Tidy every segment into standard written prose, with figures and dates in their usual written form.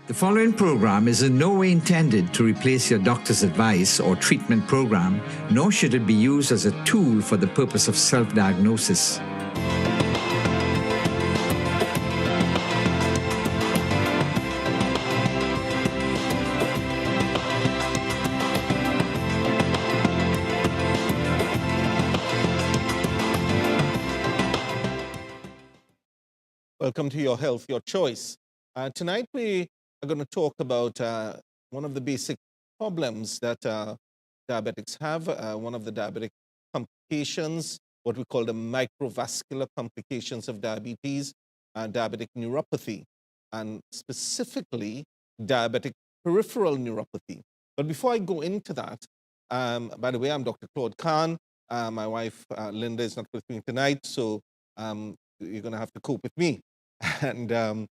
The following program is in no way intended to replace your doctor's advice or treatment program, nor should it be used as a tool for the purpose of self-diagnosis. Welcome to Your Health, Your Choice. Tonight we are going to talk about one of the basic problems that diabetics have, one of the diabetic complications, what we call the microvascular complications of diabetes, diabetic neuropathy, and specifically diabetic peripheral neuropathy. But before I go into that, by the way, I'm Dr. Claude Khan. My wife, Linda, is not with me tonight, so you're going to have to cope with me. And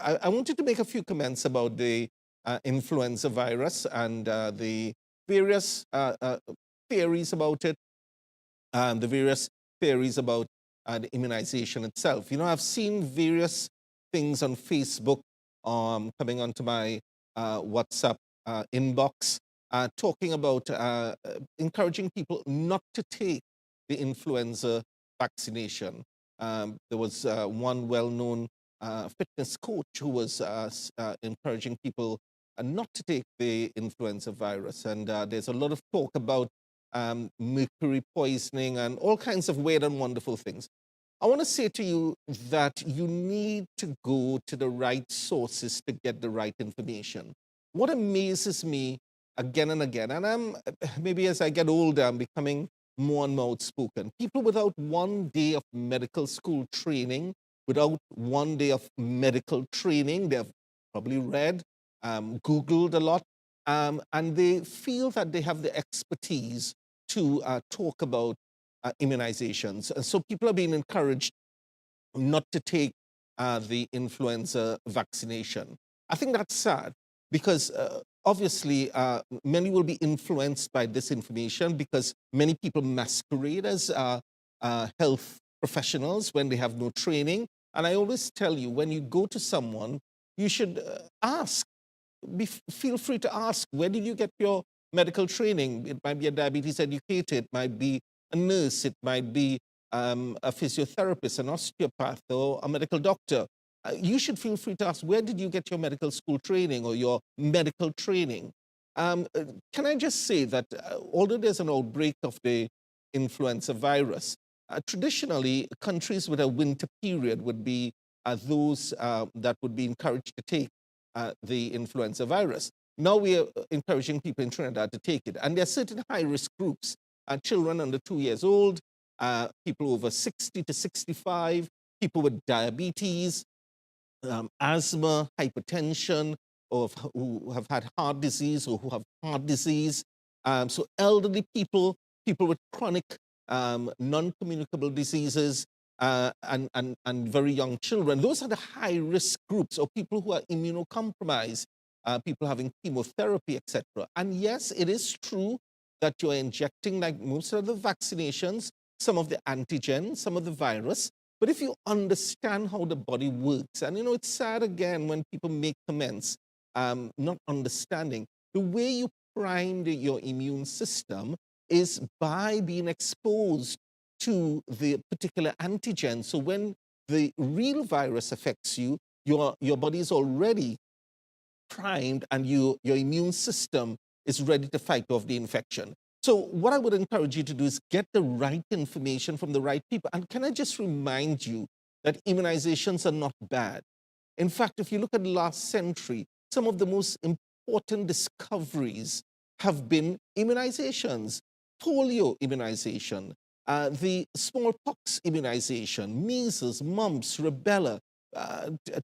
I wanted to make a few comments about the influenza virus and the various theories about it, and the various theories about the immunization itself. You know, I've seen various things on Facebook coming onto my WhatsApp inbox talking about encouraging people not to take the influenza vaccination. There was one well-known fitness coach who was encouraging people not to take the influenza virus. And there's a lot of talk about mercury poisoning and all kinds of weird and wonderful things. I want to say to you that you need to go to the right sources to get the right information. What amazes me again and again, and maybe as I get older, I'm becoming more and more outspoken. People without 1 day of medical school training, without 1 day of medical training, they've probably read, Googled a lot, and they feel that they have the expertise to talk about immunizations. And so people are being encouraged not to take the influenza vaccination. I think that's sad because obviously, many will be influenced by this information because many people masquerade as health professionals when they have no training. And I always tell you, when you go to someone, you should ask. Feel free to ask, where did you get your medical training? It might be a diabetes educator, it might be a nurse, it might be a physiotherapist, an osteopath, or a medical doctor. You should feel free to ask, where did you get your medical school training or your medical training? Can I just say that although there's an outbreak of the influenza virus, traditionally, countries with a winter period would be those that would be encouraged to take the influenza virus. Now we are encouraging people in Trinidad to take it. And there are certain high-risk groups, children under 2 years old, people over 60 to 65, people with diabetes, asthma, hypertension, or who have had heart disease or who have heart disease. So elderly people, people with chronic non-communicable diseases, and very young children. Those are the high-risk groups, or people who are immunocompromised, people having chemotherapy, etc. And yes, it is true that you're injecting, like most of the vaccinations, some of the antigen, some of the virus. But if you understand how the body works, and you know, it's sad again when people make comments, not understanding, the way you prime your immune system is by being exposed to the particular antigen. So when the real virus affects you, your body is already primed and your immune system is ready to fight off the infection. So what I would encourage you to do is get the right information from the right people. And can I just remind you that immunizations are not bad. In fact, if you look at the last century, some of the most important discoveries have been immunizations. Polio immunization, the smallpox immunization, measles, mumps, rubella,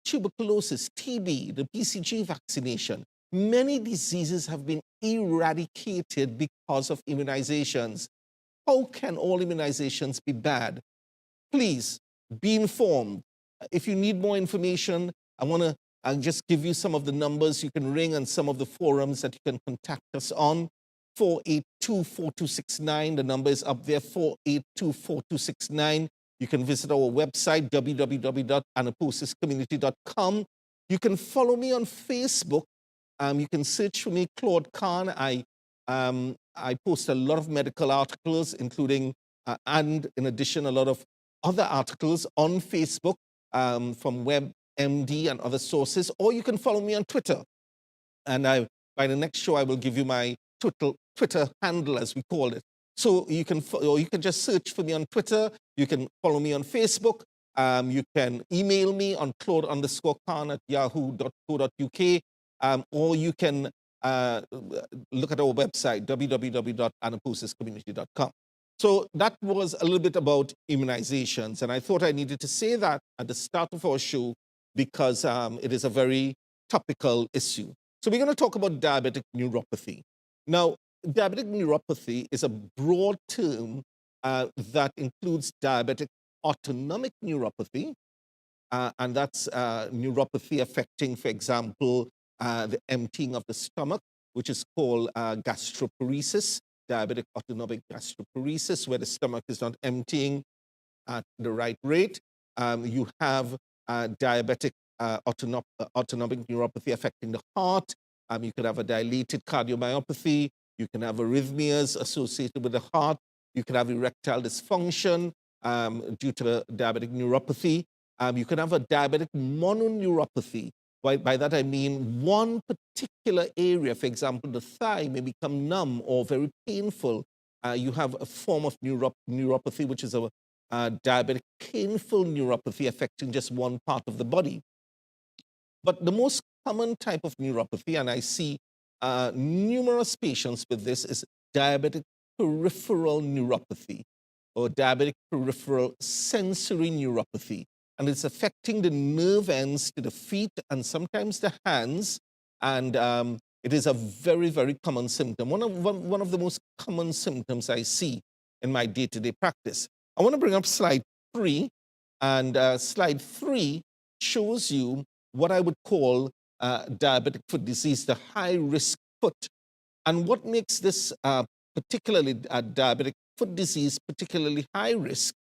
tuberculosis, TB, the BCG vaccination. Many diseases have been eradicated because of immunizations. How can all immunizations be bad? Please be informed. If you need more information, I want to just give you some of the numbers you can ring and some of the forums that you can contact us on. 482-4269. The number is up there, 482-4269. You can visit our website, www.anapausiscommunity.com. You can follow me on Facebook. You can search for me, Claude Khan. I post a lot of medical articles, including, and in addition, a lot of other articles on Facebook from WebMD and other sources, or you can follow me on Twitter. And by the next show, I will give you my Twitter handle, as we call it. So you can, or you can just search for me on Twitter. You can follow me on Facebook. You can email me on claude_khan@yahoo.co.uk, or you can look at our website, www.anapausiscommunity.com. So that was a little bit about immunizations, and I thought I needed to say that at the start of our show because it is a very topical issue. So we're going to talk about diabetic neuropathy. Now, diabetic neuropathy is a broad term that includes diabetic autonomic neuropathy, and that's neuropathy affecting, for example, the emptying of the stomach, which is called gastroparesis, diabetic autonomic gastroparesis, where the stomach is not emptying at the right rate. You have diabetic autonomic neuropathy affecting the heart. You could have a dilated cardiomyopathy. You can have arrhythmias associated with the heart. You can have erectile dysfunction due to diabetic neuropathy. You can have a diabetic mononeuropathy. By that I mean one particular area, for example, the thigh may become numb or very painful. You have a form of neuropathy, which is a diabetic painful neuropathy affecting just one part of the body. But the most common type of neuropathy, and I see numerous patients with this, is diabetic peripheral neuropathy or diabetic peripheral sensory neuropathy. And it's affecting the nerve ends to the feet and sometimes the hands. And it is a very, very common symptom. One of the most common symptoms I see in my day-to-day practice. I want to bring up slide 3. And slide 3 shows you what I would call diabetic foot disease, the high-risk foot. And what makes this particularly diabetic foot disease particularly high risk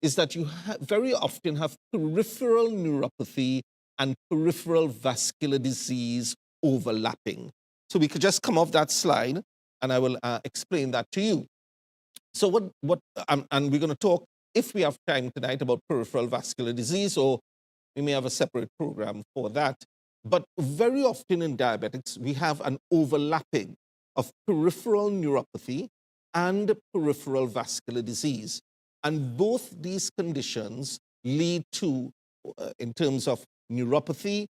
is that you very often have peripheral neuropathy and peripheral vascular disease overlapping. So we could just come off that slide and I will explain that to you. So and we're going to talk, if we have time tonight, about peripheral vascular disease, or we may have a separate program for that. But very often in diabetics, we have an overlapping of peripheral neuropathy and peripheral vascular disease. And both these conditions lead to, in terms of neuropathy,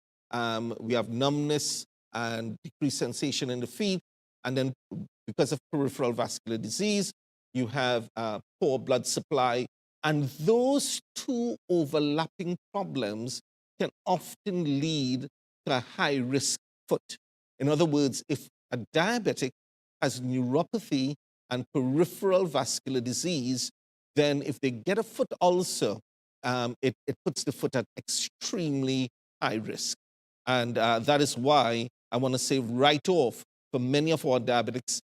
we have numbness and decreased sensation in the feet. And then because of peripheral vascular disease, you have poor blood supply. And those two overlapping problems can often lead to a high-risk foot. In other words, if a diabetic has neuropathy and peripheral vascular disease, then if they get a foot ulcer, it puts the foot at extremely high risk. And that is why I want to say right off, for many of our diabetics,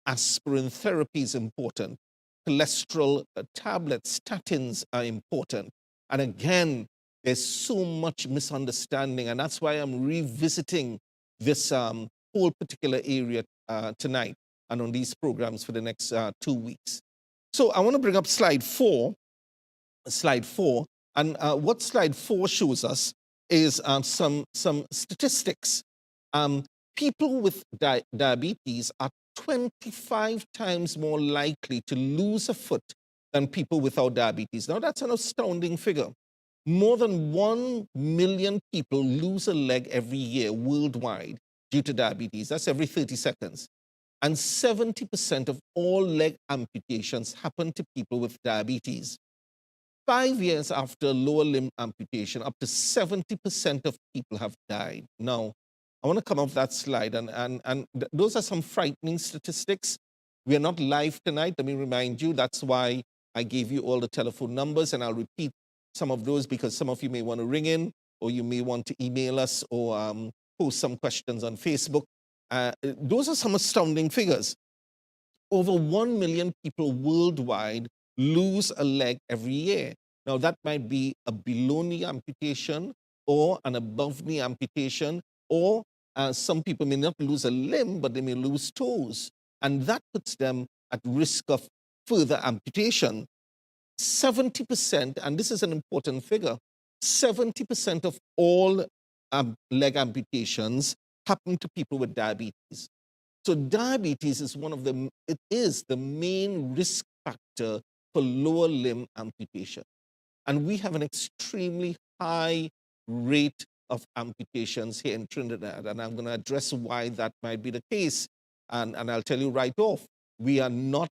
aspirin therapy is important. Cholesterol tablets, statins are important. And again, there's so much misunderstanding, and that's why I'm revisiting this whole particular area tonight and on these programs for the next 2 weeks. So I want to bring up slide 4. And what slide 4 shows us is some statistics. People with diabetes are 25 times more likely to lose a foot than people without diabetes. Now, that's an astounding figure. More than 1 million people lose a leg every year worldwide due to diabetes. That's every 30 seconds. And 70% of all leg amputations happen to people with diabetes. 5 years after lower limb amputation, up to 70% of people have died. Now, I want to come off that slide, and those are some frightening statistics. We are not live tonight. Let me remind you, that's why I gave you all the telephone numbers, and I'll repeat some of those because some of you may want to ring in, or you may want to email us, or post some questions on Facebook. Those are some astounding figures. Over 1 million people worldwide lose a leg every year. Now, that might be a below-knee amputation, or an above-knee amputation, or some people may not lose a limb, but they may lose toes. And that puts them at risk of further amputation. 70%, and this is an important figure, 70% of all leg amputations happen to people with diabetes. So diabetes is it is the main risk factor for lower limb amputation. And we have an extremely high rate of amputations here in Trinidad. And I'm going to address why that might be the case. And I'll tell you right off, we are not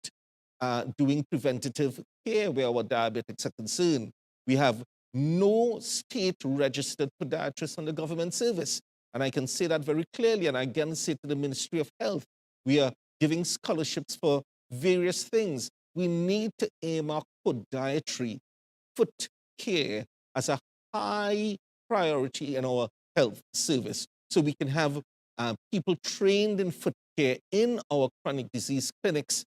doing preventative care where our diabetics are concerned. We have no state-registered podiatrists on the government service. And I can say that very clearly, and I again say to the Ministry of Health, we are giving scholarships for various things. We need to aim our podiatry, foot care, as a high priority in our health service, so we can have people trained in foot care in our chronic disease clinics,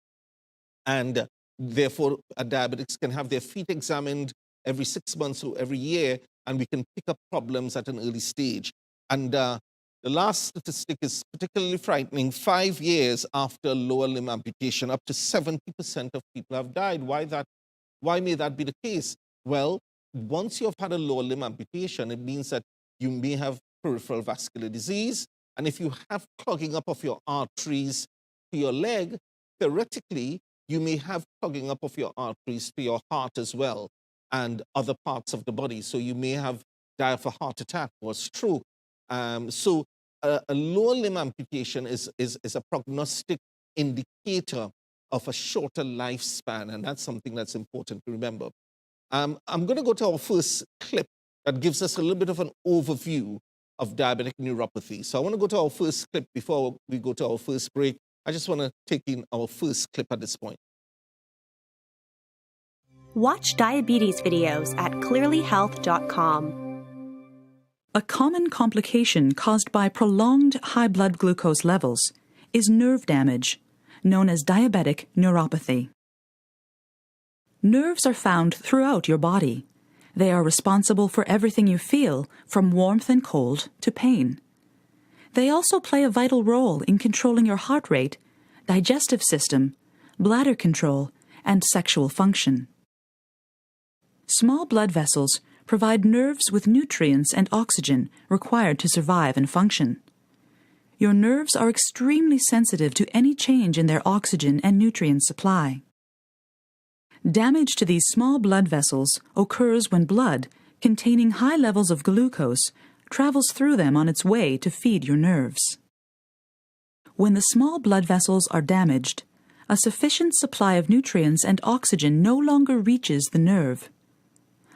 and therefore diabetics can have their feet examined every 6 months or every year, and we can pick up problems at an early stage. And the last statistic is particularly frightening. 5 years after lower limb amputation, up to 70% of people have died. Why may that be the case? Well, once you've had a lower limb amputation, it means that you may have peripheral vascular disease. And if you have clogging up of your arteries to your leg, theoretically, you may have clogging up of your arteries to your heart as well and other parts of the body. So you may die of a heart attack or stroke. So a lower limb amputation is a prognostic indicator of a shorter lifespan, and that's something that's important to remember. I'm going to go to our first clip that gives us a little bit of an overview of diabetic neuropathy. So I want to go to our first clip before we go to our first break. I just want to take in our first clip at this point. Watch diabetes videos at clearlyhealth.com. A common complication caused by prolonged high blood glucose levels is nerve damage, known as diabetic neuropathy. Nerves are found throughout your body. They are responsible for everything you feel, from warmth and cold to pain. They also play a vital role in controlling your heart rate, digestive system, bladder control, and sexual function. Small blood vessels provide nerves with nutrients and oxygen required to survive and function. Your nerves are extremely sensitive to any change in their oxygen and nutrient supply. Damage to these small blood vessels occurs when blood, containing high levels of glucose, travels through them on its way to feed your nerves. When the small blood vessels are damaged, a sufficient supply of nutrients and oxygen no longer reaches the nerve,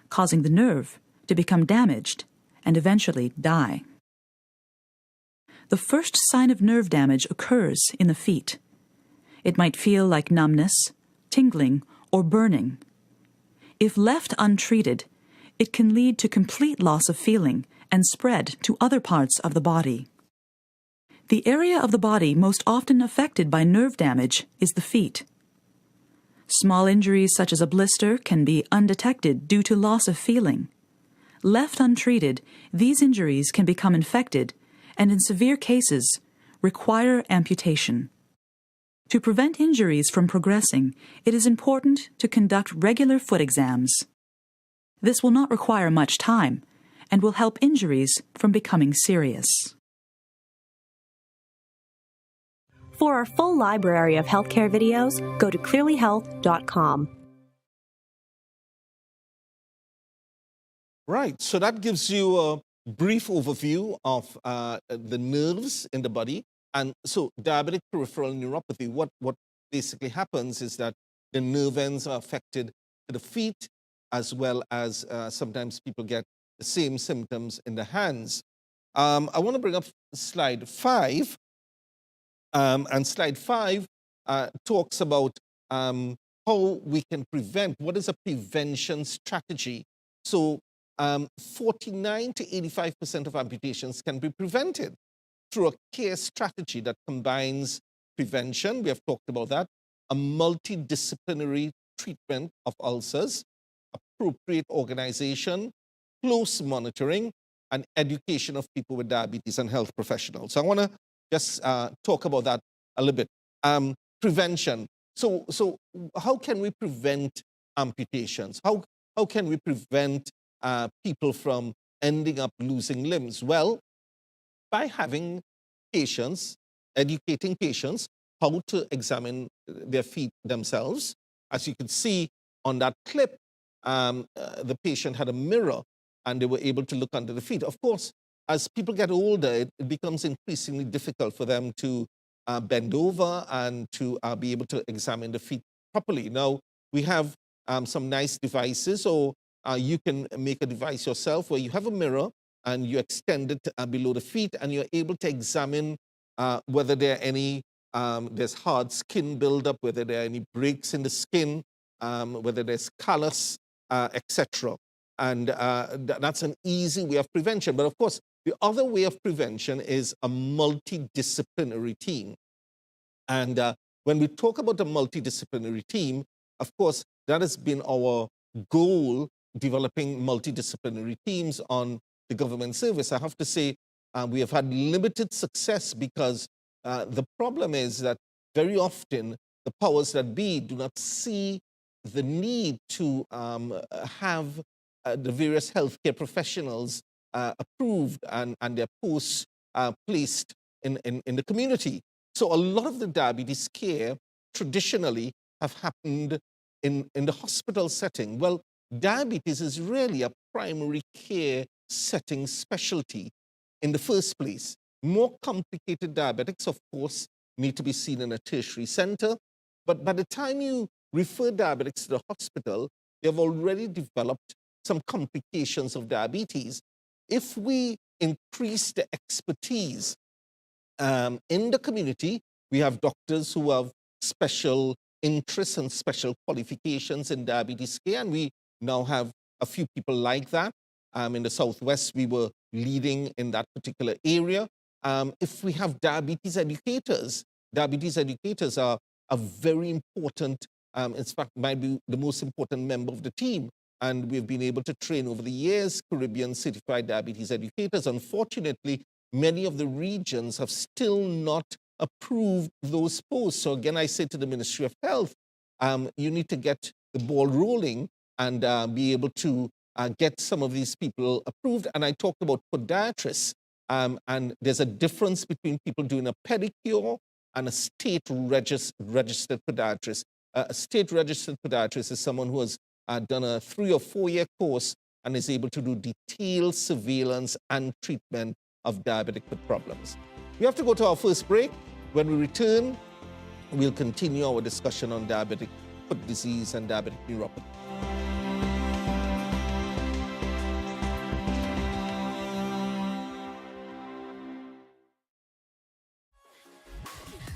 causing the nerve to become damaged and eventually die. The first sign of nerve damage occurs in the feet. It might feel like numbness, tingling, or burning. If left untreated, it can lead to complete loss of feeling and spread to other parts of the body. The area of the body most often affected by nerve damage is the feet. Small injuries such as a blister can be undetected due to loss of feeling. Left untreated, these injuries can become infected and, in severe cases, require amputation. To prevent injuries from progressing, it is important to conduct regular foot exams. This will not require much time and will help injuries from becoming serious. For our full library of healthcare videos, go to clearlyhealth.com. Right, so that gives you a brief overview of the nerves in the body. And so diabetic peripheral neuropathy, what basically happens is that the nerve ends are affected to the feet, as well as sometimes people get the same symptoms in the hands. I want to bring up slide 5. And slide 5 talks about how we can prevent. What is a prevention strategy? So 49 to 85% of amputations can be prevented through a care strategy that combines prevention, we have talked about that, a multidisciplinary treatment of ulcers, appropriate organization, close monitoring, and education of people with diabetes and health professionals. So I want to just talk about that a little bit. Prevention. So how can we prevent amputations? How can we prevent people from ending up losing limbs? Well, by having patients, educating patients how to examine their feet themselves. As you can see on that clip, the patient had a mirror and they were able to look under the feet. Of course, as people get older, it becomes increasingly difficult for them to bend over and to be able to examine the feet properly. Now, we have some nice devices, or you can make a device yourself where you have a mirror and you extend it below the feet, and you're able to examine whether there are any, there's hard skin buildup, whether there are any breaks in the skin, whether there's callus, etc. And that's an easy way of prevention. But of course, the other way of prevention is a multidisciplinary team. And when we talk about a multidisciplinary team, of course, that has been our goal, developing multidisciplinary teams on the government service. I have to say we have had limited success because the problem is that very often the powers that be do not see the need to have the various healthcare professionals approved and their posts placed in the community. So a lot of the diabetes care traditionally have happened in the hospital setting. Well, diabetes is really a primary care setting specialty in the first place. More complicated diabetics, of course, need to be seen in a tertiary center. But by the time you refer diabetics to the hospital, they have already developed some complications of diabetes. If we increase the expertise in the community, we have doctors who have special interests and special qualifications in diabetes care, and we now have a few people like that. In the Southwest, we were leading in that particular area. If we have diabetes educators are a very important, in fact, might be the most important member of the team. And we've been able to train over the years Caribbean certified diabetes educators. Unfortunately, many of the regions have still not approved those posts. So again, I say to the Ministry of Health, you need to get the ball rolling and be able to get some of these people approved. And I talked about podiatrists, and there's a difference between people doing a pedicure and a state-registered podiatrist. A state-registered podiatrist is someone who has done a 3 or 4 year course and is able to do detailed surveillance and treatment of diabetic foot problems. We have to go to our first break. When we return, we'll continue our discussion on diabetic foot disease and diabetic neuropathy.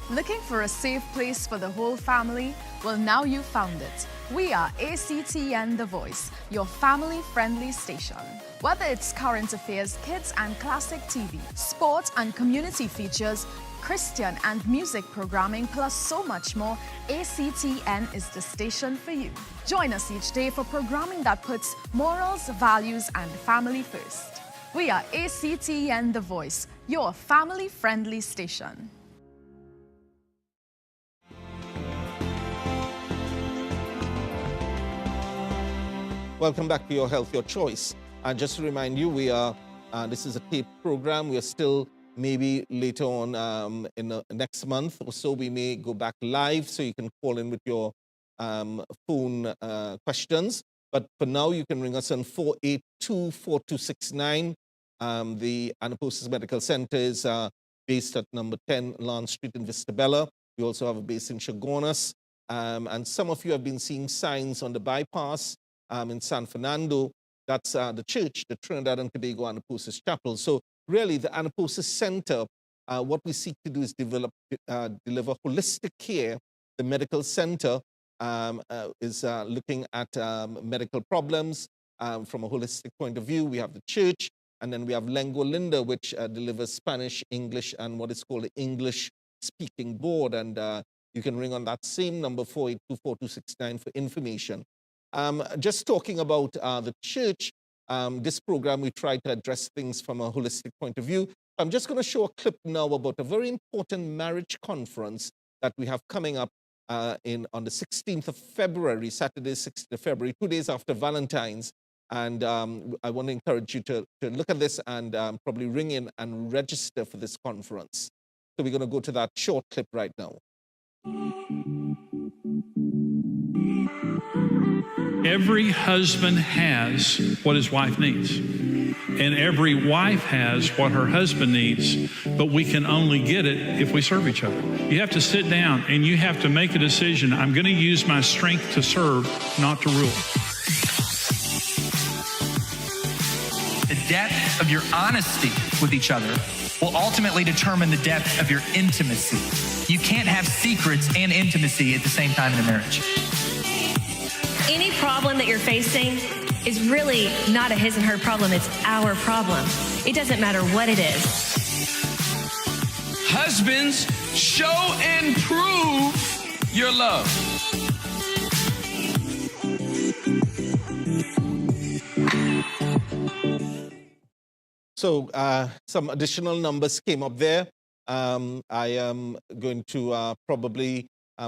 Looking for a safe place for the whole family? Well, now you've found it. We are ACTN The Voice, your family-friendly station. Whether it's current affairs, kids and classic TV, sport and community features, Christian and music programming, plus so much more, ACTN is the station for you. Join us each day for programming that puts morals, values, and family first. We are ACTN The Voice, your family-friendly station. Welcome back to Your Health, Your Choice. And just to remind you, we are, this is a tape program. We are still, maybe later on in the next month or so, we may go back live, so you can call in with your phone questions. But for now, you can ring us on 482-4269. The Anapausis Medical Center is based at number 10 Lance Street in Vista Bella. We also have a base in Chaguanas. And some of you have been seeing signs on the bypass in San Fernando. That's the church, the Trinidad and Tobago Anapausis Chapel. So really, the Anapausis Center, what we seek to do is deliver holistic care. The medical center is looking at medical problems from a holistic point of view. We have the church, and then we have Lengua Linda, which delivers Spanish, English, and what is called the English Speaking Board. And you can ring on that same number, 482-4269, for information. Just talking about the church, This program, we try to address things from a holistic point of view. I'm just going to show a clip now about a very important marriage conference that we have coming up on the 16th of February, Saturday, 16th of February, 2 days after Valentine's. And I want to encourage you to look at this and probably ring in and register for this conference. So we're going to go to that short clip right now. Every husband has what his wife needs, and every wife has what her husband needs, but we can only get it if we serve each other. You have to sit down and you have to make a decision. I'm going to use my strength to serve, not to rule. The depth of your honesty with each other will ultimately determine the depth of your intimacy. You can't have secrets and intimacy at the same time in a marriage. Any problem that you're facing is really not a his and her problem, it's our problem. It doesn't matter what it is. Husbands, show and prove your love. So some additional numbers came up there. I am going to probably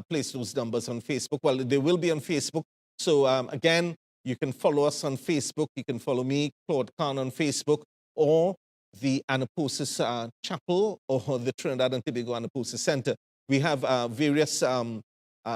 place those numbers on Facebook. Well, they will be on Facebook. So again, you can follow us on Facebook. You can follow me, Claude Khan, on Facebook, or the Anapausis Chapel, or the Trinidad and Tobago Anapausis Center. We have various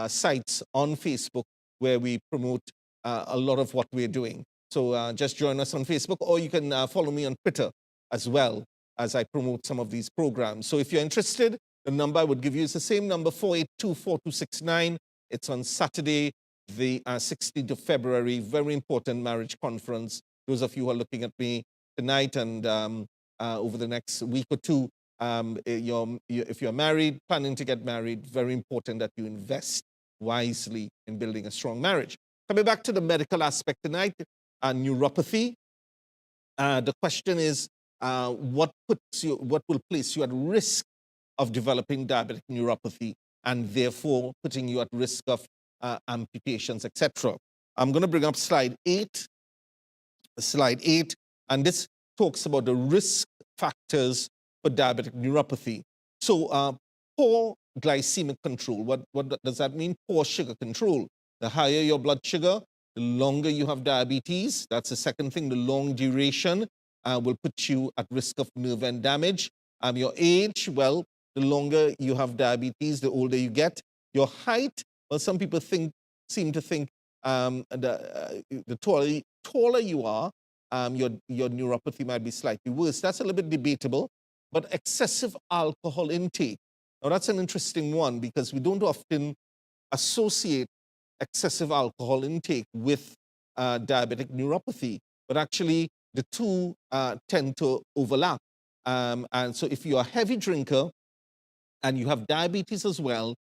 sites on Facebook where we promote a lot of what we're doing. So just join us on Facebook, or you can follow me on Twitter as well as I promote some of these programs. So if you're interested, the number I would give you is the same number, 482-4269. It's on Saturday, the 16th of February, very important marriage conference. Those of you who are looking at me tonight and over the next week or two, if you're married, planning to get married, very important that you invest wisely in building a strong marriage. Coming back to the medical aspect tonight, neuropathy. The question is, what will place you at risk of developing diabetic neuropathy, and therefore putting you at risk of amputations, etc. I'm going to bring up slide 8, and this talks about the risk factors for diabetic neuropathy. So poor glycemic control. What does that mean? Poor sugar control. The higher your blood sugar, the longer you have diabetes. That's the second thing. The long duration will put you at risk of nerve end damage. Your age, well, the longer you have diabetes, the older you get. Your height, well, some people seem to think the taller you are, your neuropathy might be slightly worse. That's a little bit debatable. But excessive alcohol intake, now that's an interesting one, because we don't often associate excessive alcohol intake with diabetic neuropathy, but actually the two tend to overlap. And so if you're a heavy drinker and you have diabetes as well,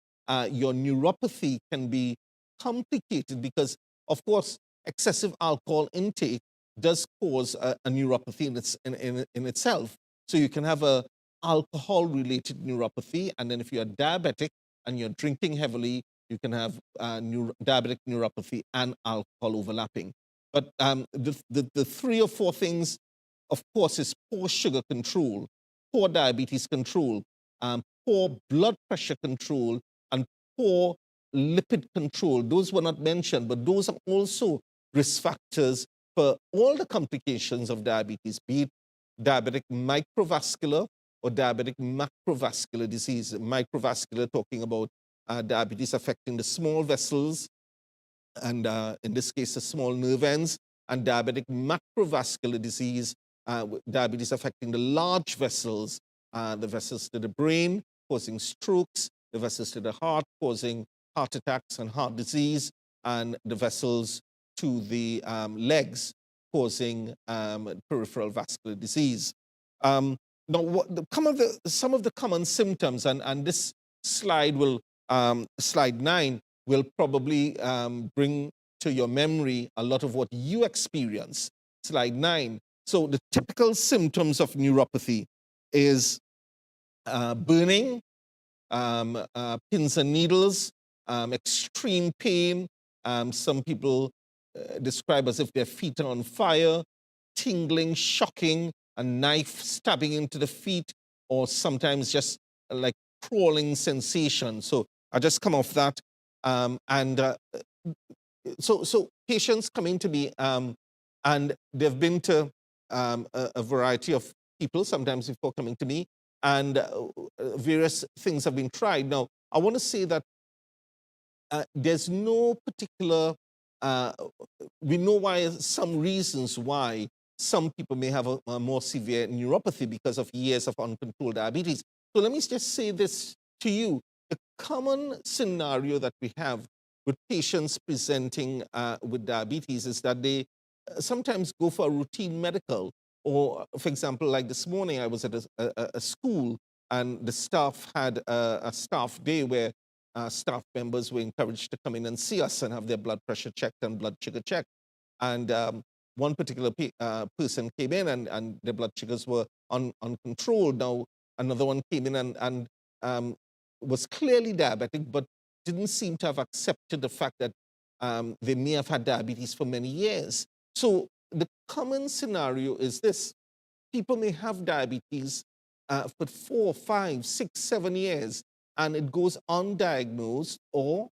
your neuropathy can be complicated because, of course, excessive alcohol intake does cause a neuropathy in itself. So you can have a alcohol-related neuropathy, and then if you're diabetic and you're drinking heavily, you can have diabetic neuropathy and alcohol overlapping. But the 3 or 4 things, of course, is poor sugar control, poor diabetes control, poor blood pressure control, and poor lipid control. Those were not mentioned, but those are also risk factors for all the complications of diabetes, be it diabetic microvascular or diabetic macrovascular disease. Microvascular, talking about diabetes affecting the small vessels, and in this case, the small nerve ends, and diabetic macrovascular disease, diabetes affecting the large vessels, the vessels to the brain, causing strokes, the vessels to the heart, causing heart attacks and heart disease, and the vessels to the legs, causing peripheral vascular disease. Now, some of the common symptoms, and this slide will, slide 9, will probably bring to your memory a lot of what you experience. Slide 9. So the typical symptoms of neuropathy is burning, pins and needles, extreme pain. Some people describe as if their feet are on fire, tingling, shocking, a knife stabbing into the feet, or sometimes just like crawling sensation. So I just come off that. So patients come in to me, and they've been to a variety of people, sometimes before coming to me, and various things have been tried. Now, I want to say that there's no particular, we know why, some reasons why some people may have a more severe neuropathy because of years of uncontrolled diabetes. So let me just say this to you. The common scenario that we have with patients presenting with diabetes is that they sometimes go for a routine medical, or for example, like this morning, I was at a school and the staff had a staff day where staff members were encouraged to come in and see us and have their blood pressure checked and blood sugar checked. And one particular person came in and their blood sugars were uncontrolled. Now, another one came in and was clearly diabetic, but didn't seem to have accepted the fact that they may have had diabetes for many years. So the common scenario is this. People may have diabetes for 4, 5, 6, 7 years, and it goes undiagnosed, or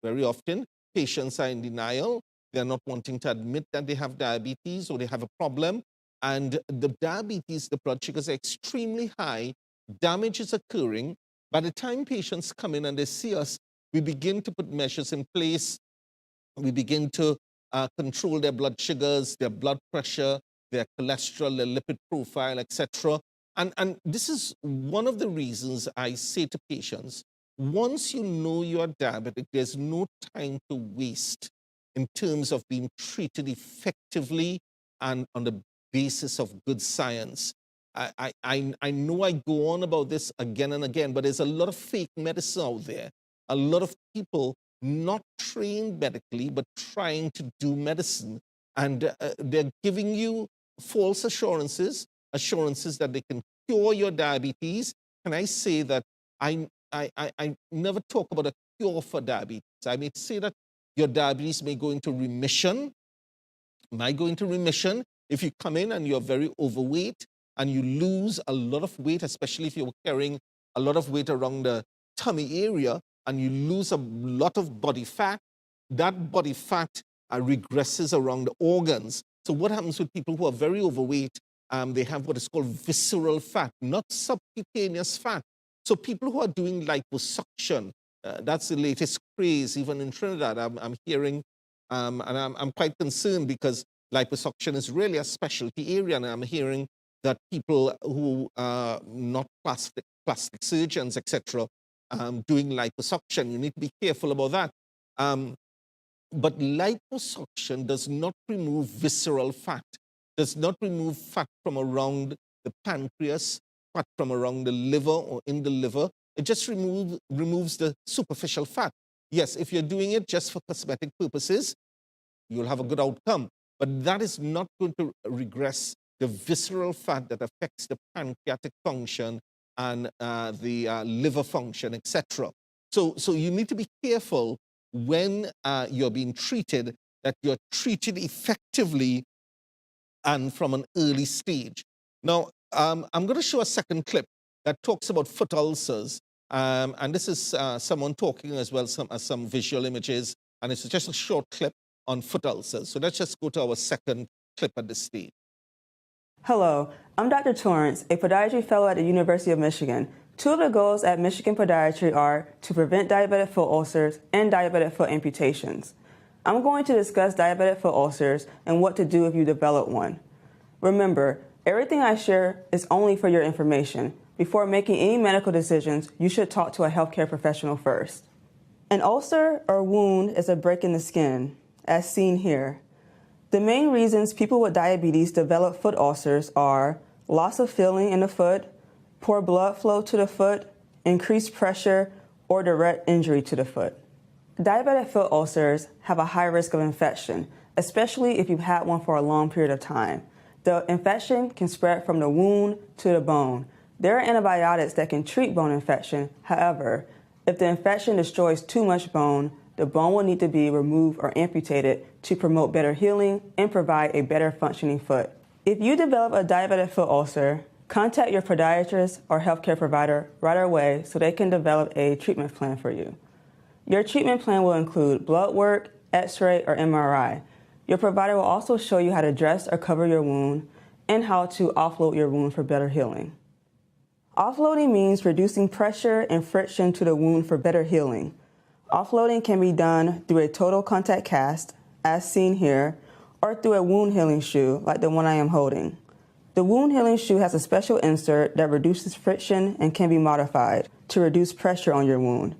very often patients are in denial. They're not wanting to admit that they have diabetes or they have a problem. And the diabetes, the blood sugars are extremely high, damage is occurring. By the time patients come in and they see us, we begin to put measures in place. We begin to control their blood sugars, their blood pressure, their cholesterol, their lipid profile, etc. And this is one of the reasons I say to patients, once you know you are diabetic, there's no time to waste in terms of being treated effectively and on the basis of good science. I know I go on about this again and again, but there's a lot of fake medicine out there. A lot of people not trained medically, but trying to do medicine. And they're giving you false assurances that they can cure your diabetes. Can I say that I never talk about a cure for diabetes. I may say that your diabetes may go into remission, if you come in and you're very overweight and you lose a lot of weight, especially if you're carrying a lot of weight around the tummy area, and you lose a lot of body fat. That body fat regresses around the organs. So what happens with people who are very overweight? They have what is called visceral fat, not subcutaneous fat. So people who are doing liposuction, that's the latest craze, even in Trinidad. I'm hearing, and I'm quite concerned because liposuction is really a specialty area, and I'm hearing that people who are not plastic surgeons, etc., doing liposuction. You need to be careful about that. But liposuction does not remove visceral fat, does not remove fat from around the pancreas, fat from around the liver or in the liver. It just removes the superficial fat. Yes, if you're doing it just for cosmetic purposes, you'll have a good outcome. But that is not going to regress the visceral fat that affects the pancreatic function and the liver function, etc. So you need to be careful when you're being treated, that you're treated effectively and from an early stage. Now, I'm going to show a second clip that talks about foot ulcers. And this is someone talking as well, some visual images, and it's just a short clip on foot ulcers. So let's just go to our second clip at this stage. Hello, I'm Dr. Torrance, a podiatry fellow at the University of Michigan. Two of the goals at Michigan Podiatry are to prevent diabetic foot ulcers and diabetic foot amputations. I'm going to discuss diabetic foot ulcers and what to do if you develop one. Remember, everything I share is only for your information. Before making any medical decisions, you should talk to a healthcare professional first. An ulcer or wound is a break in the skin, as seen here. The main reasons people with diabetes develop foot ulcers are loss of feeling in the foot, poor blood flow to the foot, increased pressure, or direct injury to the foot. Diabetic foot ulcers have a high risk of infection, especially if you've had one for a long period of time. The infection can spread from the wound to the bone. There are antibiotics that can treat bone infection. However, if the infection destroys too much bone, the bone will need to be removed or amputated to promote better healing and provide a better functioning foot. If you develop a diabetic foot ulcer, contact your podiatrist or healthcare provider right away so they can develop a treatment plan for you. Your treatment plan will include blood work, X-ray, or MRI. Your provider will also show you how to dress or cover your wound and how to offload your wound for better healing. Offloading means reducing pressure and friction to the wound for better healing. Offloading can be done through a total contact cast, as seen here, or through a wound healing shoe like the one I am holding. The wound healing shoe has a special insert that reduces friction and can be modified to reduce pressure on your wound.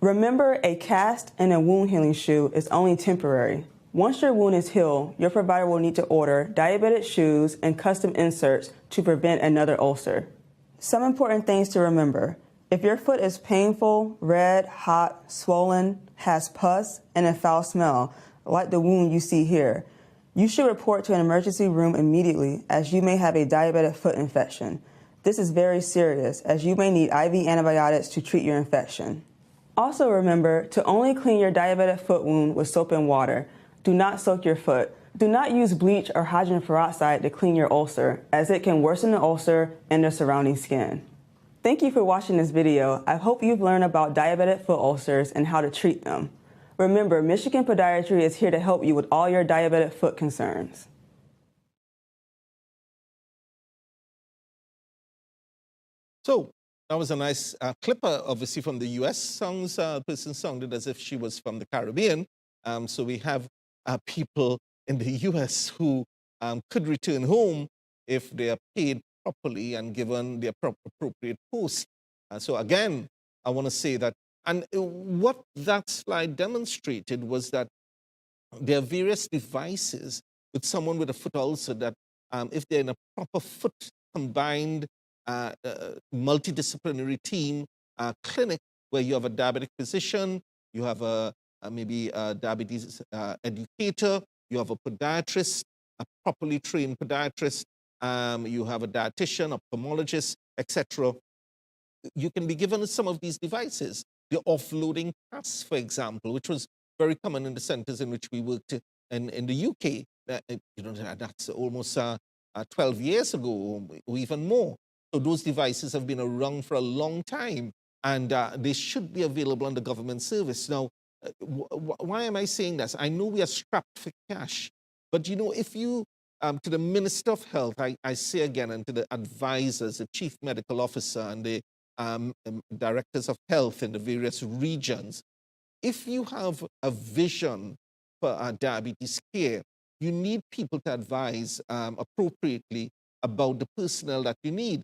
Remember, a cast and a wound healing shoe is only temporary. Once your wound is healed, your provider will need to order diabetic shoes and custom inserts to prevent another ulcer. Some important things to remember. If your foot is painful, red, hot, swollen, has pus, and a foul smell, like the wound you see here, you should report to an emergency room immediately as you may have a diabetic foot infection. This is very serious as you may need IV antibiotics to treat your infection. Also remember to only clean your diabetic foot wound with soap and water. Do not soak your foot. Do not use bleach or hydrogen peroxide to clean your ulcer, as it can worsen the ulcer and the surrounding skin. Thank you for watching this video. I hope you've learned about diabetic foot ulcers and how to treat them. Remember, Michigan Podiatry is here to help you with all your diabetic foot concerns. So that was a nice clip, obviously from the US. Person sounded as if she was from the Caribbean. So we have people in the US who could return home if they are paid properly and given the appropriate post. So again, I want to say that, and what that slide demonstrated was that there are various devices with someone with a foot ulcer that if they're in a proper foot combined multidisciplinary team clinic where you have a diabetic physician, you have maybe a diabetes educator, you have a podiatrist, a properly trained podiatrist, you have a dietitian, ophthalmologist, etc. You can be given some of these devices. The offloading pass, for example, which was very common in the centers in which we worked in the UK. That's almost 12 years ago or even more. So those devices have been around for a long time, and they should be available under government service. Now, why am I saying this? I know we are strapped for cash, but if you, to the Minister of Health, I say again, and to the advisors, the Chief Medical Officer, and the Directors of Health in the various regions, if you have a vision for diabetes care, you need people to advise appropriately about the personnel that you need.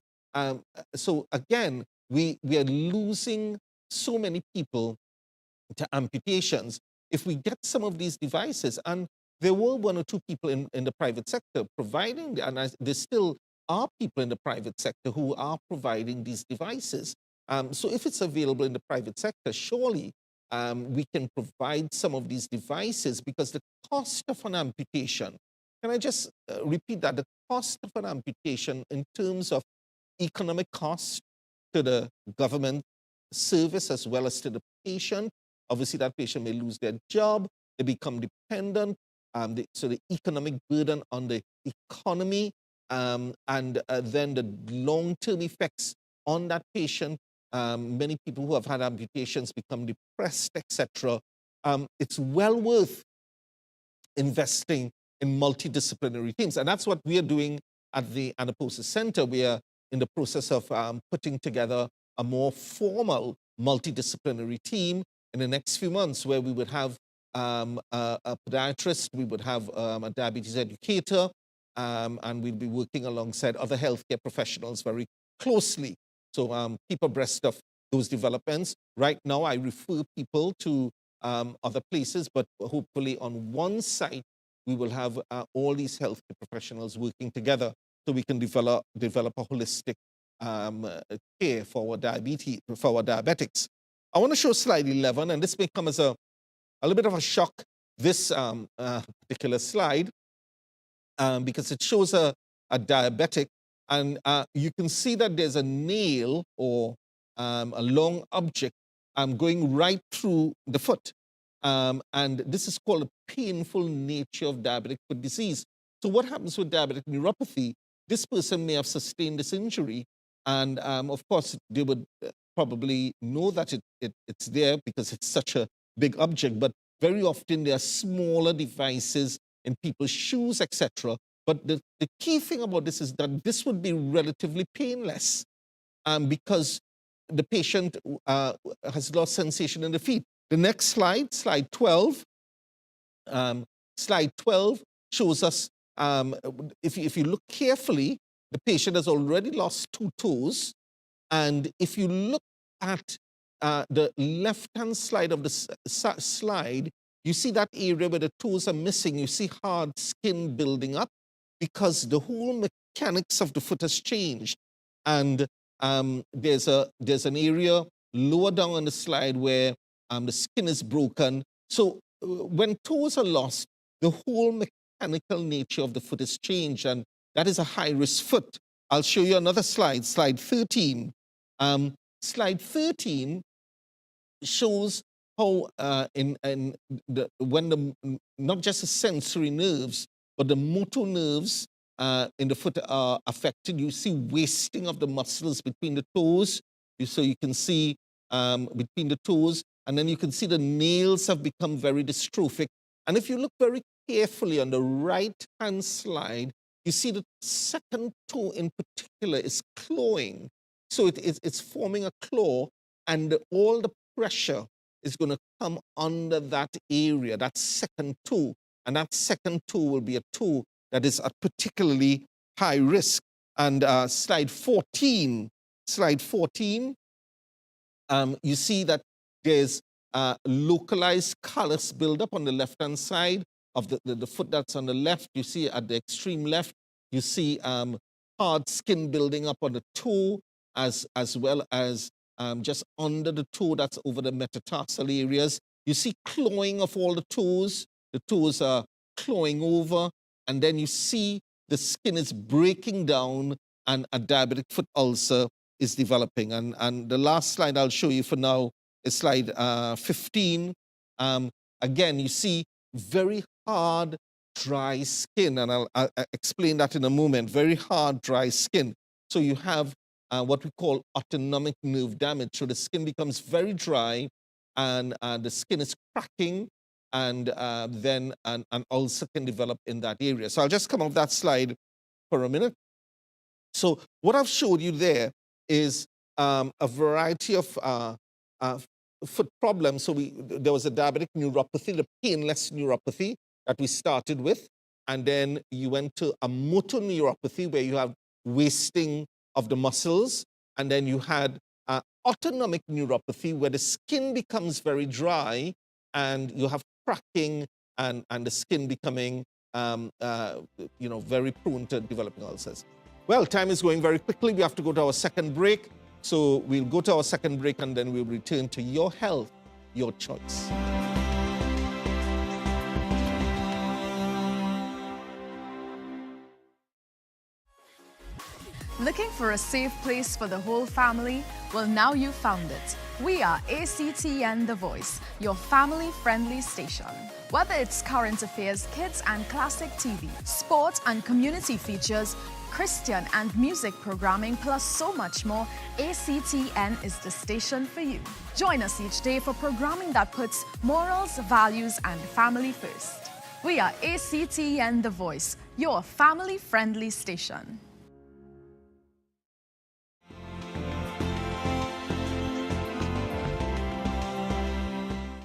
So again, we are losing so many people to amputations. If we get some of these devices, and there were one or two people in the private sector providing, and there still are people in the private sector who are providing these devices. So if it's available in the private sector, surely we can provide some of these devices, because the cost of an amputation, can I just repeat that? The cost of an amputation in terms of economic cost to the government service as well as to the patient. Obviously, that patient may lose their job, they become dependent, so the economic burden on the economy, and then the long-term effects on that patient. Many people who have had amputations become depressed, etc. It's well worth investing in multidisciplinary teams, and that's what we are doing at the Anapausis Center. We are in the process of putting together a more formal multidisciplinary team in the next few months, where we would have a podiatrist, we would have a diabetes educator, and we'll be working alongside other healthcare professionals very closely. So keep abreast of those developments. Right now, I refer people to other places, but hopefully on one site, we will have all these healthcare professionals working together so we can develop a holistic care for our diabetics. I want to show slide 11, and this may come as a little bit of a shock, this particular slide, because it shows a diabetic, and you can see that there's a nail or a long object going right through the foot. And this is called a painful nature of diabetic foot disease. So what happens with diabetic neuropathy? This person may have sustained this injury, and of course, they would probably know that it's there because it's such a big object, but very often there are smaller devices in people's shoes, etc. But the key thing about this is that this would be relatively painless because the patient has lost sensation in the feet. The next slide, slide 12, slide 12 shows us, if you look carefully, the patient has already lost 2 toes. And if you look at the left-hand side of the slide, you see that area where the toes are missing. You see hard skin building up because the whole mechanics of the foot has changed. And there's an area lower down on the slide where the skin is broken. So when toes are lost, the whole mechanical nature of the foot is changed, and that is a high-risk foot. I'll show you another slide, slide 13. Slide 13 shows how not just the sensory nerves, but the motor nerves in the foot are affected. You see wasting of the muscles between the toes. So you can see between the toes, and then you can see the nails have become very dystrophic. And if you look very carefully on the right-hand slide, you see the second toe in particular is clawing. So it's forming a claw, and all the pressure is going to come under that area, that second toe. And that second toe will be a toe that is at particularly high risk. And slide 14, you see that there's localized callus buildup on the left-hand side of the foot that's on the left. You see at the extreme left, you see hard skin building up on the toe, as well as just under the toe, that's over the metatarsal areas. You see clawing of all the toes. The toes are clawing over, and then you see the skin is breaking down, and a diabetic foot ulcer is developing. And the last slide I'll show you for now is slide 15. Again, you see very hard, dry skin, and I'll explain that in a moment. Very hard, dry skin. So you have what we call autonomic nerve damage. So the skin becomes very dry, and the skin is cracking, and then an ulcer can develop in that area. So I'll just come off that slide for a minute. So what I've showed you there is a variety of foot problems. So there was a diabetic neuropathy, the painless neuropathy that we started with, and then you went to a motor neuropathy where you have wasting of the muscles, and then you had autonomic neuropathy where the skin becomes very dry and you have cracking and the skin becoming very prone to developing ulcers. Well, time is going very quickly. We have to go to our second break. So we'll go to our second break, and then we'll return to Your Health, Your Choice. Looking for a safe place for the whole family? Well, now you found it. We are ACTN The Voice, your family-friendly station. Whether it's current affairs, kids and classic TV, sport and community features, Christian and music programming, plus so much more, ACTN is the station for you. Join us each day for programming that puts morals, values, and family first. We are ACTN The Voice, your family-friendly station.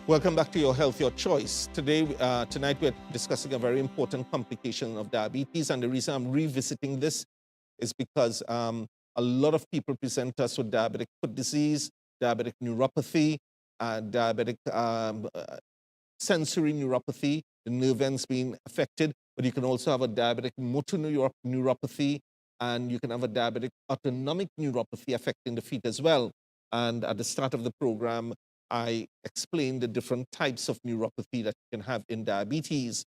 Welcome back to Your Health, Your Choice. Tonight we're discussing a very important complication of diabetes, and the reason I'm revisiting this is because a lot of people present us with diabetic foot disease, diabetic neuropathy, diabetic sensory neuropathy, the nerve ends being affected, but you can also have a diabetic motor neuropathy, and you can have a diabetic autonomic neuropathy affecting the feet as well. And at the start of the program, I explained the different types of neuropathy that you can have in diabetes.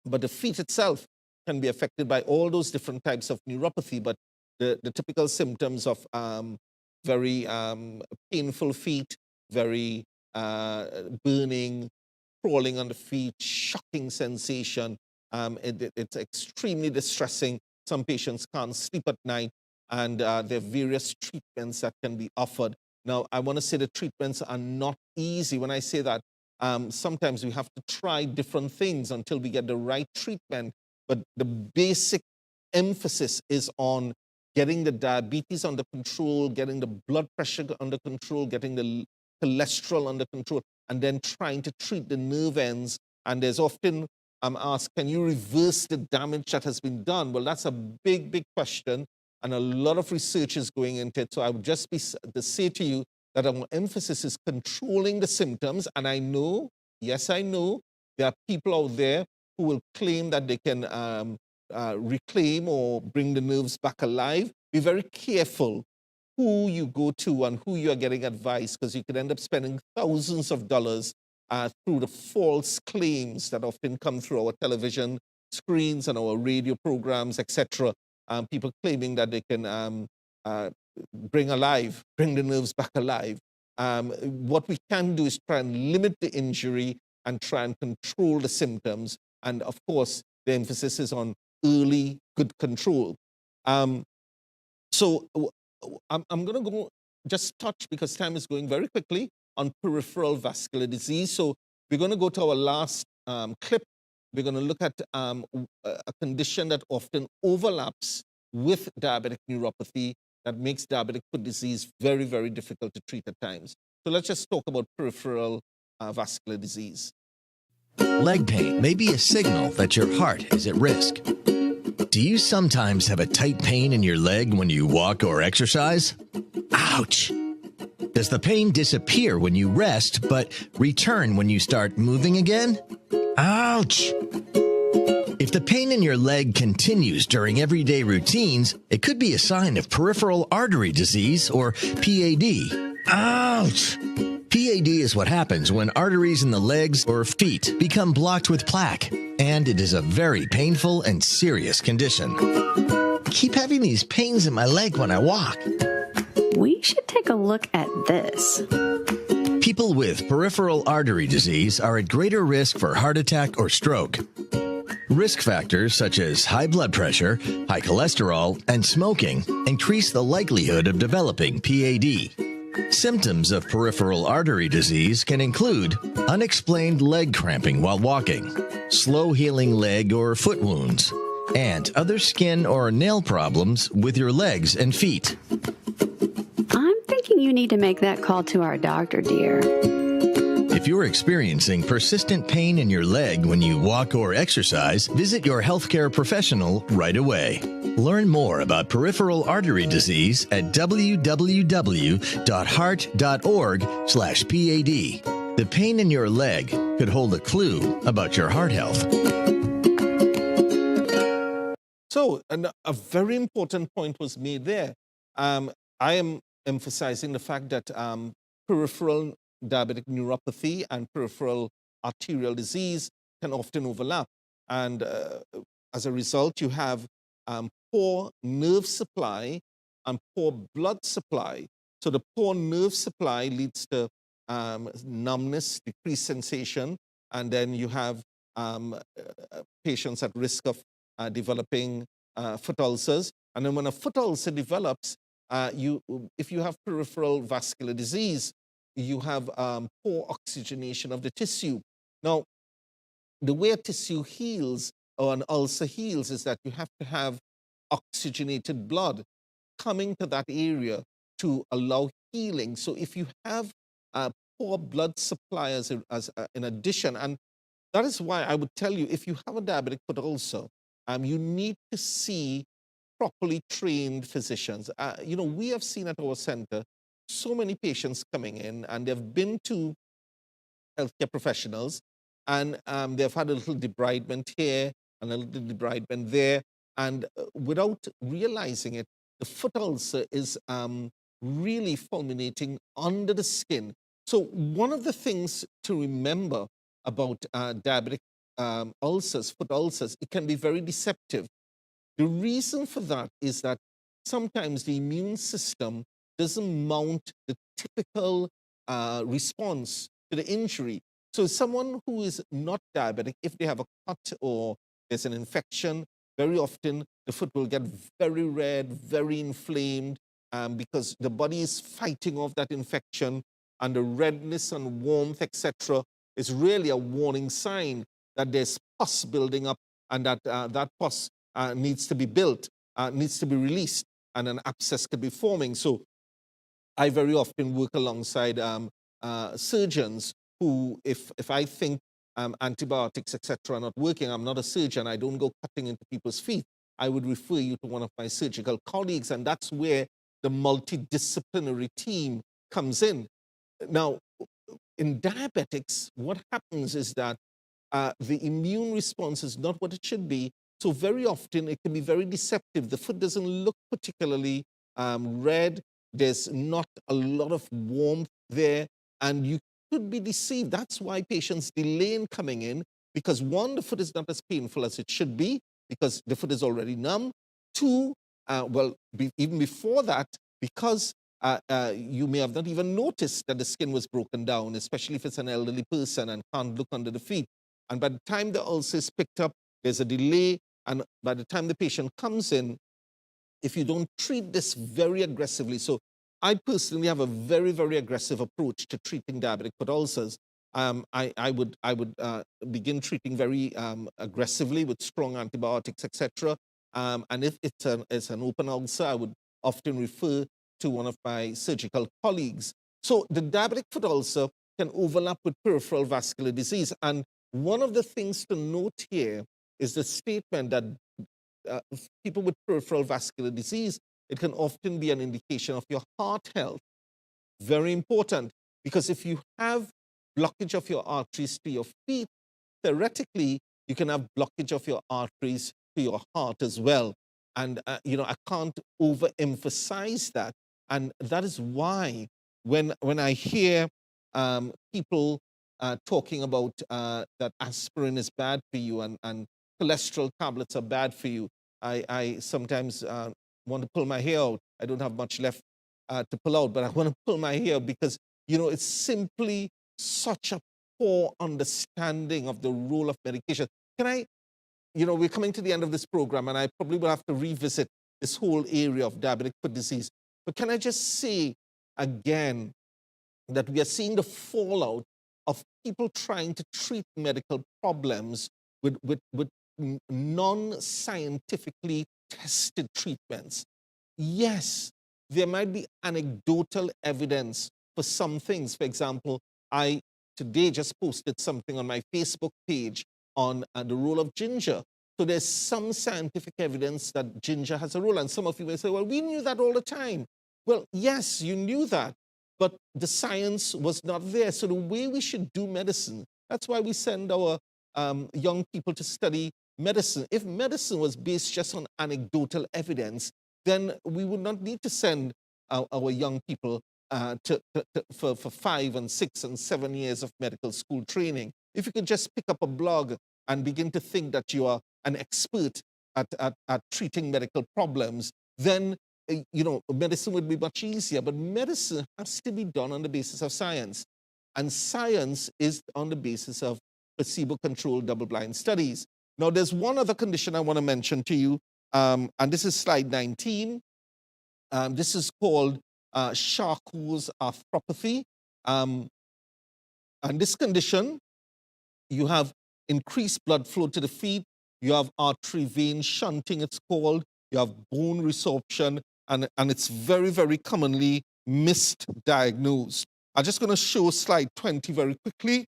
But the feet itself can be affected by all those different types of neuropathy, but the typical symptoms of very painful feet, very burning, crawling on the feet, shocking sensation, It's extremely distressing. Some patients can't sleep at night, and there are various treatments that can be offered. Now, I want to say the treatments are not easy. When I say that, sometimes we have to try different things until we get the right treatment. But the basic emphasis is on getting the diabetes under control, getting the blood pressure under control, getting the cholesterol under control, and then trying to treat the nerve ends. And there's often asked, can you reverse the damage that has been done? Well, that's a big, big question, and a lot of research is going into it. So I would just be to say to you that our emphasis is controlling the symptoms. And I know, yes, I know, there are people out there who will claim that they can reclaim or bring the nerves back alive. Be very careful who you go to and who you are getting advice, because you could end up spending thousands of dollars through the false claims that often come through our television screens and our radio programs, etc. People claiming that they can bring the nerves back alive. What we can do is try and limit the injury and try and control the symptoms. And of course, the emphasis is on early good control. So I'm going to go just touch, because time is going very quickly, on peripheral vascular disease. So we're going to go to our last clip. We're going to look at a condition that often overlaps with diabetic neuropathy that makes diabetic foot disease very, very difficult to treat at times. So let's just talk about peripheral vascular disease. Leg pain may be a signal that your heart is at risk. Do you sometimes have a tight pain in your leg when you walk or exercise? Ouch! Does the pain disappear when you rest, but return when you start moving again? Ouch! If the pain in your leg continues during everyday routines, it could be a sign of peripheral artery disease, or PAD. Ouch! PAD is what happens when arteries in the legs or feet become blocked with plaque, and it is a very painful and serious condition. I keep having these pains in my leg when I walk. We should take a look at this. People with peripheral artery disease are at greater risk for heart attack or stroke. Risk factors such as high blood pressure, high cholesterol, and smoking increase the likelihood of developing PAD. Symptoms of peripheral artery disease can include unexplained leg cramping while walking, slow healing leg or foot wounds, and other skin or nail problems with your legs and feet. I'm thinking you need to make that call to our doctor, dear. If you're experiencing persistent pain in your leg when you walk or exercise, visit your healthcare professional right away. Learn more about peripheral artery disease at www.heart.org/PAD. The pain in your leg could hold a clue about your heart health. So, a very important point was made there. I am emphasizing the fact that peripheral diabetic neuropathy and peripheral arterial disease can often overlap. And as a result, you have poor nerve supply and poor blood supply. So the poor nerve supply leads to numbness, decreased sensation, and then you have patients at risk of developing foot ulcers. And then when a foot ulcer develops, if you have peripheral vascular disease, you have poor oxygenation of the tissue. Now, the way a tissue heals or an ulcer heals is that you have to have oxygenated blood coming to that area to allow healing. So if you have poor blood supply as in addition, and that is why I would tell you, if you have a diabetic foot ulcer, you need to see properly trained physicians. We have seen at our center so many patients coming in, and they've been to healthcare professionals, and they've had a little debridement here and a little debridement there, and without realizing it, the foot ulcer is really fulminating under the skin. So one of the things to remember about diabetic ulcers, foot ulcers, it can be very deceptive. The reason for that is that sometimes the immune system doesn't mount the typical response to the injury. So someone who is not diabetic, if they have a cut or there's an infection, very often the foot will get very red, very inflamed, because the body is fighting off that infection, and the redness and warmth, etc., is really a warning sign that there's pus building up, and that that pus needs to be built, needs to be released, and an abscess could be forming. So I very often work alongside surgeons who, if I think antibiotics, etc., are not working, I'm not a surgeon, I don't go cutting into people's feet, I would refer you to one of my surgical colleagues, and that's where the multidisciplinary team comes in. Now, in diabetics, what happens is that the immune response is not what it should be. So very often it can be very deceptive. The foot doesn't look particularly red. There's not a lot of warmth there, and you could be deceived. That's why patients delay in coming in, because one, the foot is not as painful as it should be because the foot is already numb. Two, even before that, because you may have not even noticed that the skin was broken down, especially if it's an elderly person and can't look under the feet. And by the time the ulcer is picked up, there's a delay, and by the time the patient comes in, if you don't treat this very aggressively, so I personally have a very, very aggressive approach to treating diabetic foot ulcers. I would begin treating very aggressively with strong antibiotics, etc. And if it's an open ulcer, I would often refer to one of my surgical colleagues. So the diabetic foot ulcer can overlap with peripheral vascular disease. And one of the things to note here is the statement that people with peripheral vascular disease, it can often be an indication of your heart health. Very important, because if you have blockage of your arteries to your feet, theoretically, you can have blockage of your arteries to your heart as well. And, I can't overemphasize that. And that is why when I hear people talking about that aspirin is bad for you and cholesterol tablets are bad for you, I sometimes want to pull my hair out. I don't have much left to pull out, but I want to pull my hair because, it's simply such a poor understanding of the role of medication. Can I, we're coming to the end of this program, and I probably will have to revisit this whole area of diabetic foot disease. But can I just say again that we are seeing the fallout of people trying to treat medical problems with non-scientifically tested treatments. Yes, there might be anecdotal evidence for some things. For example, I today just posted something on my Facebook page on the role of ginger. So there's some scientific evidence that ginger has a role. And some of you may say, well, we knew that all the time. Well, yes, you knew that, but the science was not there. So the way we should do medicine, that's why we send our young people to study medicine. If medicine was based just on anecdotal evidence, then we would not need to send our young people for 5 and 6 and 7 years of medical school training. If you could just pick up a blog and begin to think that you are an expert at treating medical problems, then medicine would be much easier. But medicine has to be done on the basis of science. And science is on the basis of placebo-controlled double-blind studies. Now, there's one other condition I want to mention to you, and this is slide 19. This is called Charcot's arthropathy. And this condition, you have increased blood flow to the feet, you have artery vein shunting, it's called, you have bone resorption, and it's very, very commonly misdiagnosed. I'm just going to show slide 20 very quickly.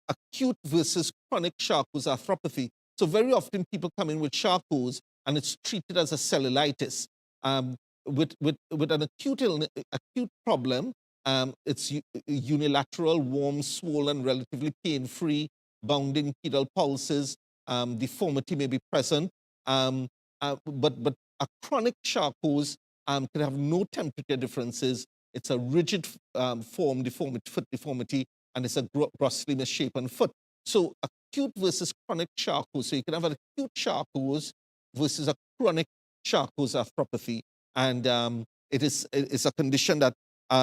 Acute versus chronic Charcot's arthropathy. So very often people come in with Charcot's and it's treated as a cellulitis. With an acute problem, it's unilateral, warm, swollen, relatively pain-free, bounding pedal pulses, deformity may be present, but a chronic Charcot's can have no temperature differences. It's a rigid form deformity, foot deformity, and it's a grossly misshapen foot. So acute versus chronic Charcot's. So you can have an acute Charcot's versus a chronic Charcot's arthropathy. And it's a condition that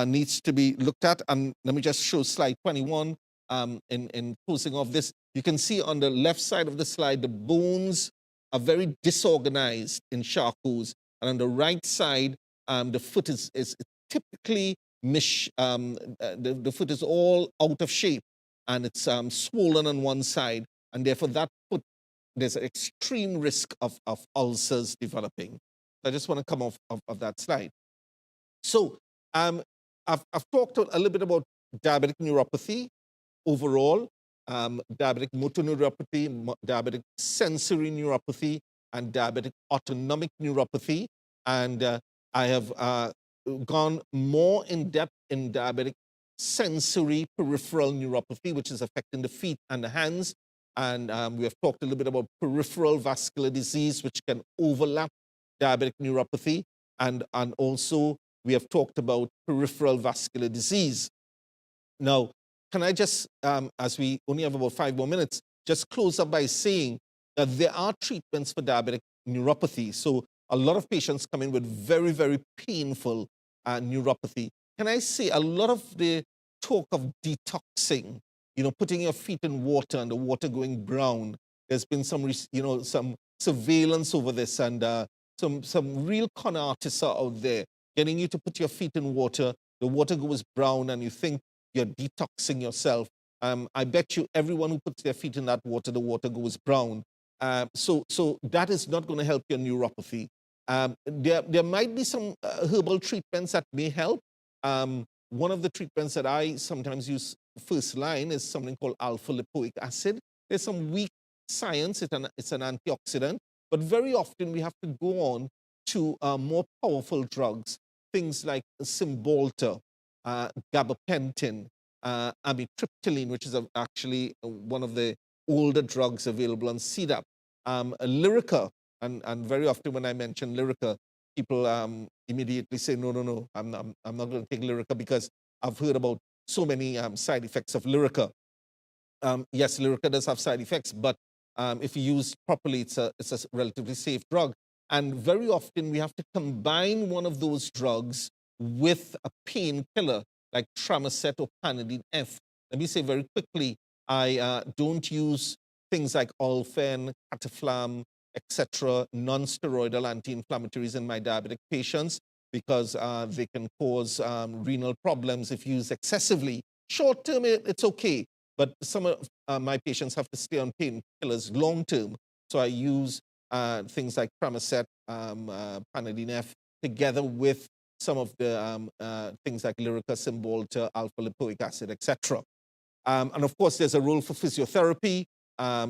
needs to be looked at. And let me just show slide 21 in closing of this. You can see on the left side of the slide, the bones are very disorganized in Charcot's, and on the right side, the foot is typically the foot is all out of shape, and it's swollen on one side, and therefore that foot, there's an extreme risk of ulcers developing. I just want to come off of that slide. So I've talked a little bit about diabetic neuropathy overall, diabetic motor neuropathy, diabetic sensory neuropathy, and diabetic autonomic neuropathy. And I have gone more in depth in diabetic sensory peripheral neuropathy, which is affecting the feet and the hands. And we have talked a little bit about peripheral vascular disease, which can overlap diabetic neuropathy. And also, we have talked about peripheral vascular disease. Now, can I just, as we only have about 5 more minutes, just close up by saying that there are treatments for diabetic neuropathy. So a lot of patients come in with very, very painful neuropathy. Can I say a lot of the talk of detoxing, you know, putting your feet in water and the water going brown, there's been some, some surveillance over this, and some real con artists are out there getting you to put your feet in water, the water goes brown, and you think you're detoxing yourself. I bet you everyone who puts their feet in that water, the water goes brown. So that is not going to help your neuropathy. There might be some herbal treatments that may help. One of the treatments that I sometimes use first line is something called alpha-lipoic acid. There's some weak science, it's an antioxidant, but very often we have to go on to more powerful drugs, things like Cymbalta, gabapentin, amitriptyline, which is actually one of the older drugs available on CDAP, Lyrica, and very often when I mention Lyrica, people immediately say, no, I'm not going to take Lyrica because I've heard about so many side effects of Lyrica. Yes, Lyrica does have side effects, but if you use properly, it's a relatively safe drug. And very often we have to combine one of those drugs with a painkiller like Tramadol or Panadine F. Let me say very quickly, I don't use things like Olfen, Cataflam, etc., non-steroidal anti-inflammatories in my diabetic patients because they can cause renal problems if used excessively. Short term, it's okay, but some of my patients have to stay on painkillers long term. So I use things like Tramadol, Panadine F, together with some of the things like Lyrica, Cymbalta, alpha-lipoic acid, etc. And of course, there's a role for physiotherapy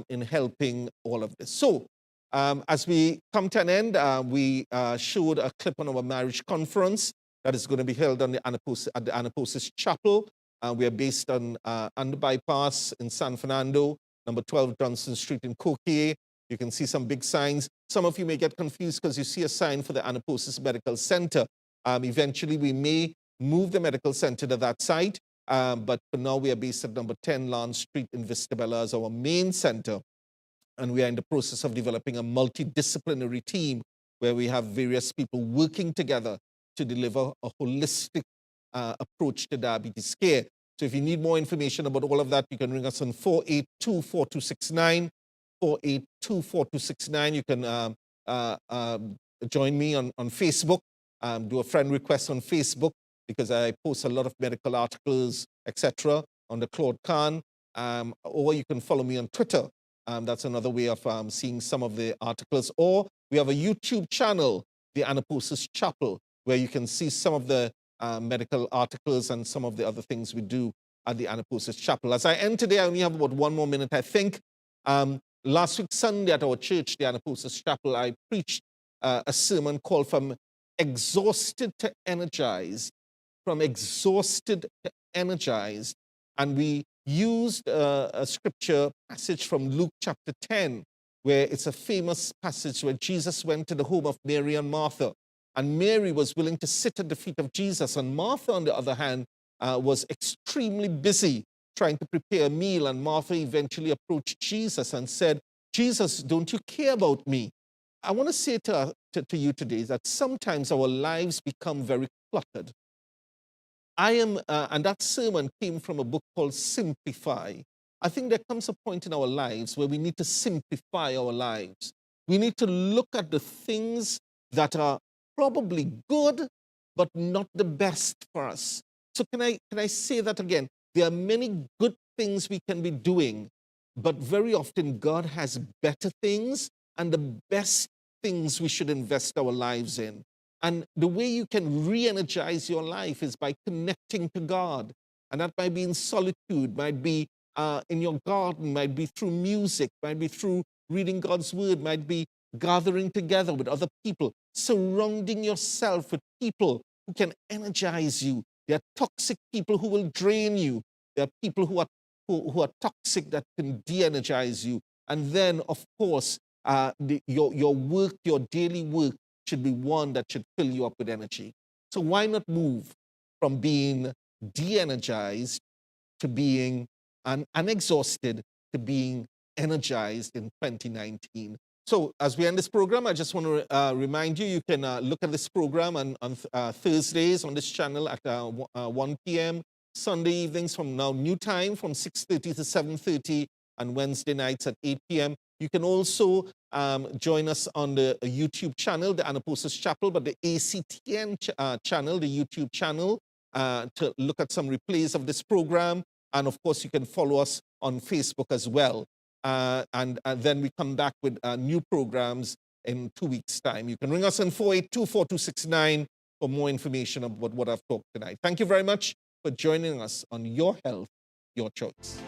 in helping all of this. So as we come to an end, we showed a clip on our marriage conference that is going to be held on at the Anapausis Chapel. We are based on the bypass in San Fernando, number 12 Johnson Street in Coquille. You can see some big signs. Some of you may get confused because you see a sign for the Anapausis Medical Center. Eventually, we may move the medical center to that site, but for now, we are based at number 10 Lance Street in Vista Bella as our main center. And we are in the process of developing a multidisciplinary team where we have various people working together to deliver a holistic approach to diabetes care. So if you need more information about all of that, you can ring us on 482-4269, 482-4269. You can join me on Facebook, do a friend request on Facebook because I post a lot of medical articles, etc., on the Claude Khan, or you can follow me on Twitter. That's another way of seeing some of the articles. Or we have a YouTube channel, the Anapausis Chapel, where you can see some of the medical articles and some of the other things we do at the Anapausis Chapel. As I end today, I only have about 1 more minute, I think. Last week, Sunday, at our church, the Anapausis Chapel, I preached a sermon called From Exhausted to Energized. From Exhausted to Energized. And we used a scripture passage from Luke chapter 10, where it's a famous passage where Jesus went to the home of Mary and Martha. And Mary was willing to sit at the feet of Jesus. And Martha, on the other hand, was extremely busy trying to prepare a meal. And Martha eventually approached Jesus and said, Jesus, don't you care about me? I want to say to you today that sometimes our lives become very cluttered. And that sermon came from a book called Simplify I think there comes a point in our lives where we need to simplify our lives. We need to look at the things that are probably good, but not the best for us. So can I say that again? There are many good things we can be doing, but very often God has better things and the best things we should invest our lives in. And the way you can re-energize your life is by connecting to God. And that might be in solitude, might be in your garden, might be through music, might be through reading God's word, might be gathering together with other people, surrounding yourself with people who can energize you. There are toxic people who will drain you. There are people who are toxic that can de-energize you. And then, of course, your work, your daily work should be one that should fill you up with energy. So why not move from being de-energized to being unexhausted to being energized in 2019? So as we end this program, I just want to remind you, you can look at this program on Thursdays on this channel at 1 p.m., Sunday evenings from now, new time from 6:30 to 7:30, and Wednesday nights at 8 p.m. You can also join us on the YouTube channel, the Anapausis Chapel, but the ACTN channel, the YouTube channel, to look at some replays of this program. And of course, you can follow us on Facebook as well. And then we come back with new programs in 2 weeks' time. You can ring us on 482-4269 for more information about what I've talked tonight. Thank you very much for joining us on Your Health, Your Choice.